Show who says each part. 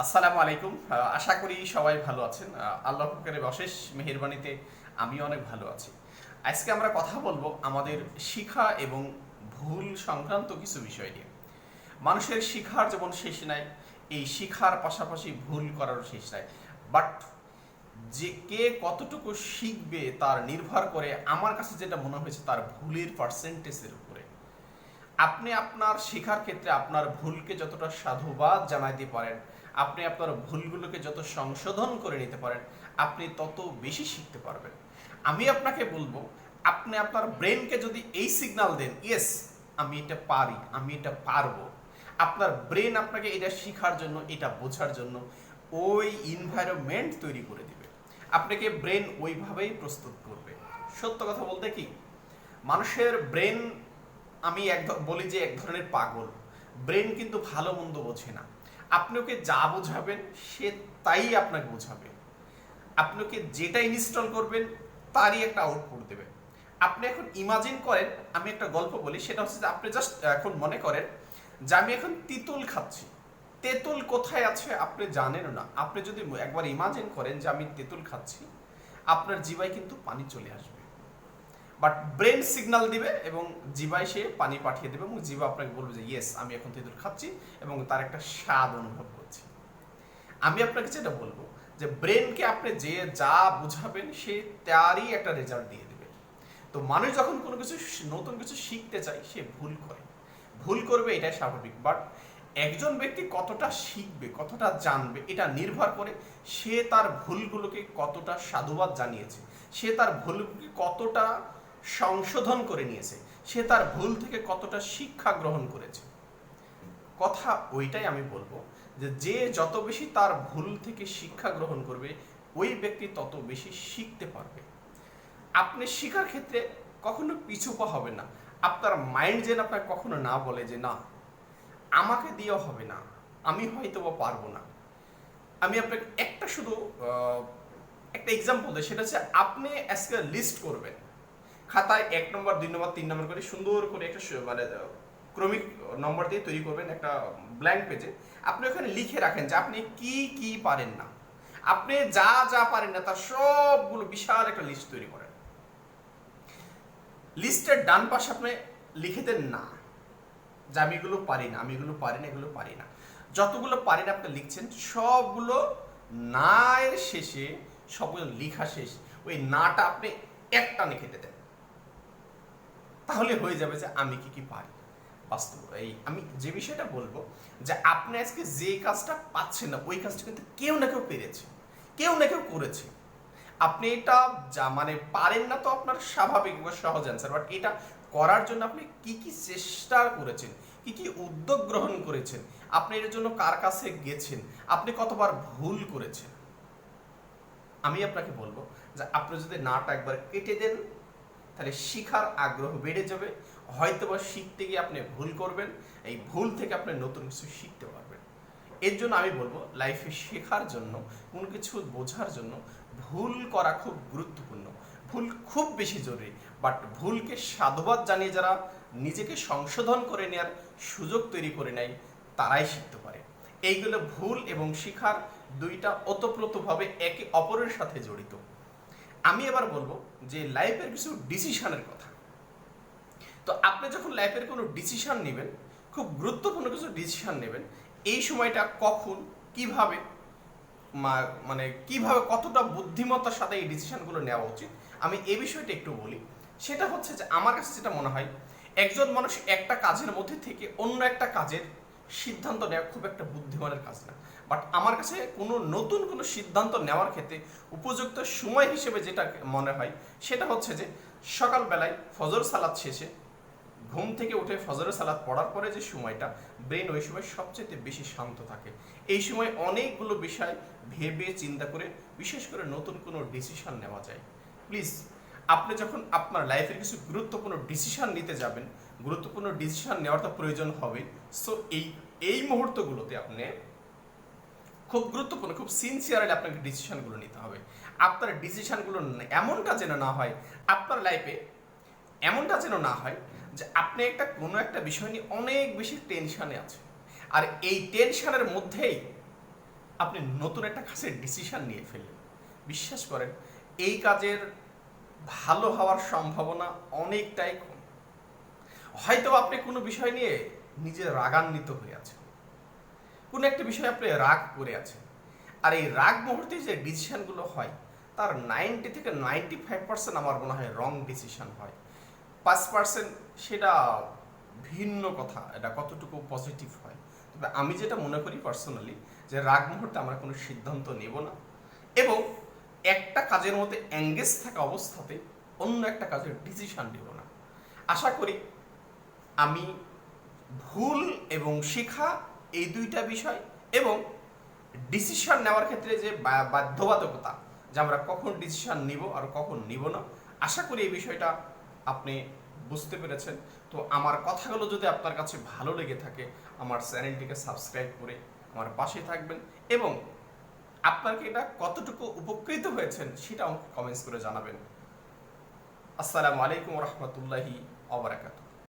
Speaker 1: আসসালামু আলাইকুম। আশা করি সবাই ভালো আছেন। আল্লাহ পাকের অশেষ মেহেরবানিতে আমিও অনেক ভালো আছি। আজকে আমরা কথা বলবো আমাদের শিখা এবং ভুল সংক্রান্ত কিছু বিষয় নিয়ে। মানুষের শিখার যেমন শেষ নাই, এই শিখার পাশাপাশি ভুল করারও শেষ নাই। বাট যে কে কতটুকু শিখবে তার নির্ভর করে আমার কাছে যেটা মনে হয়েছে তার ভুলের পার্সেন্টেজের উপরে। আপনি আপনার শেখার ক্ষেত্রে আপনার ভুলকে যতটা সাধুবাদ জানাইতে পারেন, আপনি আপনার ভুলগুলোকে যত সংশোধন করে নিতে পারেন, আপনি তত বেশি শিখতে পারবেন। আমি আপনাকে বলবো, আপনি আপনার ব্রেনকে যদি এই সিগন্যাল দেন, ইয়েস আমি এটা পারি, আমি এটা পারবো, আপনার ব্রেন আপনাকে এটা শেখার জন্য, এটা বোঝার জন্য ওই এনভায়রনমেন্ট তৈরি করে দিবে। আপনাকে ব্রেন ওইভাবেই প্রস্তুত করবে। সত্য কথা বলতে কি, মানুষের ব্রেন, আমি বলি যে এক ধরনের পাগল। ব্রেন কিন্তু ভালো মন্দ বোঝে না। আপনি ওকে যা বোঝাবেন সে তাই আপনাকে বোঝাবে। আপনি ওকে যেটা ইনস্টল করবেন তারই একটা আউটপুট দেবে। আপনি এখন ইমাজিন করেন, আমি একটা গল্প বলি, সেটা হচ্ছে যে আপনি জাস্ট এখন মনে করেন যে আমি এখন তিতুল খাচ্ছি। তেঁতুল কোথায় আছে আপনি জানেন না। আপনি যদি একবার ইমাজিন করেন যে আমি তেঁতুল খাচ্ছি, আপনার জিভায় কিন্তু পানি চলে আসবে। বাট ব্রেন সিগন্যাল দিবে এবং জিভায় সে পানি পাঠিয়ে দেবে এবং জিভা আপনাকে বলবে যে ইয়েস আমি এখন তেঁতুল খাচ্ছি এবং তার একটা স্বাদ অনুভব করছি। আমি আপনাকে যেটা বলবো যে ব্রেনকে আপনি যে যা বুঝাবেন সে তারই একটা রেজাল্ট দিয়ে দেবে। তো মানুষ যখন কোনো কিছু নতুন কিছু শিখতে চায় সে ভুল করে, ভুল করবে, এটাই স্বাভাবিক। বাট একজন ব্যক্তি কতটা শিখবে, কতটা জানবে, এটা নির্ভর করে সে তার ভুলগুলোকে কতটা সাধুবাদ জানিয়েছে, সে তার ভুলগুলোকে কতটা সংশোধন করে নিয়েছে, সে তার ভুল থেকে কতটা শিক্ষা গ্রহণ করেছে। কথা ওইটাই আমি বলবো যে যে যত বেশি তার ভুল থেকে শিক্ষা গ্রহণ করবে ওই ব্যক্তি তত বেশি শিখতে পারবে। আপনি শেখার ক্ষেত্রে কখনো পিছু পা হবে না। আপনার মাইন্ড যেন আপনাকে কখনো না বলে যে না আমাকে দিয়েও হবে না, আমি হয়তো বা পারবো না। আমি আপনাকে একটা শুধু একটা এক্সাম্পল দিই, সেটা হচ্ছে আপনি আজকে লিস্ট করবেন খাতায় 1 নম্বর 2 নম্বর 3 নম্বর করে সুন্দর করে একটা মানে ক্রমিক নম্বর দিয়ে তৈরি করবেন একটা ব্ল্যাঙ্ক পেজে। আপনি ওখানে লিখে রাখেন যে আপনি কি কি পারেন না, আপনি যা যা পারেন না তার সবগুলো বিশাল একটা লিস্ট তৈরি করেন। লিস্টের ডান পাশে আপনি লিখে দেন না, যে আমি এগুলো পারি না, আমি এগুলো পারি না, এগুলো পারি না। যতগুলো পারি না আপনি লিখছেন, সবগুলো না এর শেষে সবগুলো লিখা শেষ, ওই নাটা আপনি একটা লিখে দেন। তাহলে হয়ে যাবে যে আমি কি কি পারি। বাস্তব এই আমি যে বিষয়টা বলবো যে আপনি আজকে যে কাজটা পাচ্ছেন না ওই কাজটা কিন্তু কেউ না কেউ পেরেছে, কেউ না কেউ করেছে। আপনি এটা যা মানে পারেন না তো আপনার স্বাভাবিক বা সহজ অ্যান্সার, বাট এটা করার জন্য আপনি কি কি চেষ্টা করেছেন, কি কি উদ্যোগ গ্রহণ করেছেন, আপনি এর জন্য কার কাছে গেছেন, আপনি কতবার ভুল করেছেন। আমি আপনাকে বলবো যে আপনি যদি নাটা একবার কেটে দেন তাহলে শিখার আগ্রহ বেড়ে যাবে। হয়তোবা শিখতে গিয়ে আপনি ভুল করবেন, এই ভুল থেকে আপনি নতুন কিছু শিখতে পারবেন। এর জন্য আমি বলবো লাইফে শেখার জন্য, কোনো কিছু বোঝার জন্য ভুল করা খুব গুরুত্বপূর্ণ, ভুল খুব বেশি জরুরি। বাট ভুলকে সাধুবাদ জানিয়ে যারা নিজেকে সংশোধন করে নেওয়ার সুযোগ তৈরি করে নেয় তারাই শিখতে পারে। এইগুলো ভুল এবং শিখার দুইটা ওতপ্রোতভাবে একে অপরের সাথে জড়িত। আমি এবার বলবো যে লাইফের কিছু ডিসিশনের কথা। তো আপনি যখন লাইফের কোনো ডিসিশন নেবেন, খুব গুরুত্বপূর্ণ কিছু ডিসিশন নেবেন, এই সময়টা কখন, কিভাবে, মানে কিভাবে কতটা বুদ্ধিমত্তার সাথে এই ডিসিশনগুলো নেওয়া উচিত, আমি এই বিষয়টা একটু বলি। সেটা হচ্ছে যে আমার কাছে যেটা মনে হয়, একজন মানুষ একটা কাজের মধ্যে থেকে অন্য একটা কাজের সিদ্ধান্ত নেওয়া খুব একটা বুদ্ধিমানের কাজ না। বাট আমার কাছে নতুন কোনো সিদ্ধান্ত নেওয়ার ক্ষেত্রে উপযুক্ত সময় হিসেবে যেটা মনে হয় সেটা হচ্ছে যে সকালবেলায় ফজর সালাত শেষে ঘুম থেকে উঠে ফজরের সালাত পড়ার পরে যে সময়টা, ব্রেন ওই সময় সবচেয়ে বেশি শান্ত থাকে। এই সময় অনেকগুলো বিষয় ভেবে চিন্তা করে বিশেষ করে নতুন কোনো ডিসিশন নেওয়া যায়। প্লিজ আপনি যখন আপনার লাইফের কিছু গুরুত্বপূর্ণ ডিসিশন নিতে যাবেন, গুরুত্বপূর্ণ ডিসিশন নেওয়ার তো প্রয়োজন হবে। সো এই মুহূর্তগুলোতে আপনি খুব গুরুত্বপূর্ণ, খুব সিনসিয়ারলি আপনাকে ডিসিশনগুলো নিতে হবে। আপনার ডিসিশনগুলো এমনটা যেন না হয়, আপনার লাইফে এমনটা যেন না হয় যে আপনি কোনো একটা বিষয় নিয়ে অনেক বেশি টেনশনে আছেন, আর এই টেনশনের মধ্যেই আপনি নতুন একটা কাজের ডিসিশন নিয়ে ফেললেন, বিশ্বাস করেন এই কাজের ভালো হওয়ার সম্ভাবনা অনেকটাই কম। হয়তো আপনি কোনো বিষয় নিয়ে নিজে রাগান্বিত হয়ে আছেন, কোনো একটা বিষয়ে আপনি রাগ করে আছেন, আর এই রাগ মুহূর্তে যে ডিসিশনগুলো হয় তার 90 থেকে 95% আমার মনে হয় রং ডিসিশন হয়। 5% সেটা ভিন্ন কথা, এটা কতটুকু পজিটিভ হয়। তবে আমি যেটা মনে করি পার্সোনালি, যে রাগ মুহূর্তে আমরা কোনো সিদ্ধান্ত নেব না, এবং একটা কাজের মধ্যে এঙ্গেজ থাকা অবস্থাতে অন্য একটা কাজের ডিসিশন নেব না। আশা করি আমি ভুল এবং শেখা, এই দুইটা বিষয়, এবং ডিসিশন নেওয়ার ক্ষেত্রে যে বাধ্যবাধকতা, যে আমরা কখন ডিসিশন নিব আর কখন নিব না, আশা করি এই বিষয়টা আপনি বুঝতে পেরেছেন। তো আমার কথাগুলো যদি আপনার কাছে ভালো লেগে থাকে, আমার চ্যানেলটিকে সাবস্ক্রাইব করে আমার পাশে থাকবেন, এবং আপনাকে এটা কতটুকু উপকৃত হয়েছেন সেটা আমাকে কমেন্টস করে জানাবেন। আসসালামু আলাইকুম রহমতুল্লাহি ওয়া বারাকাতুহু।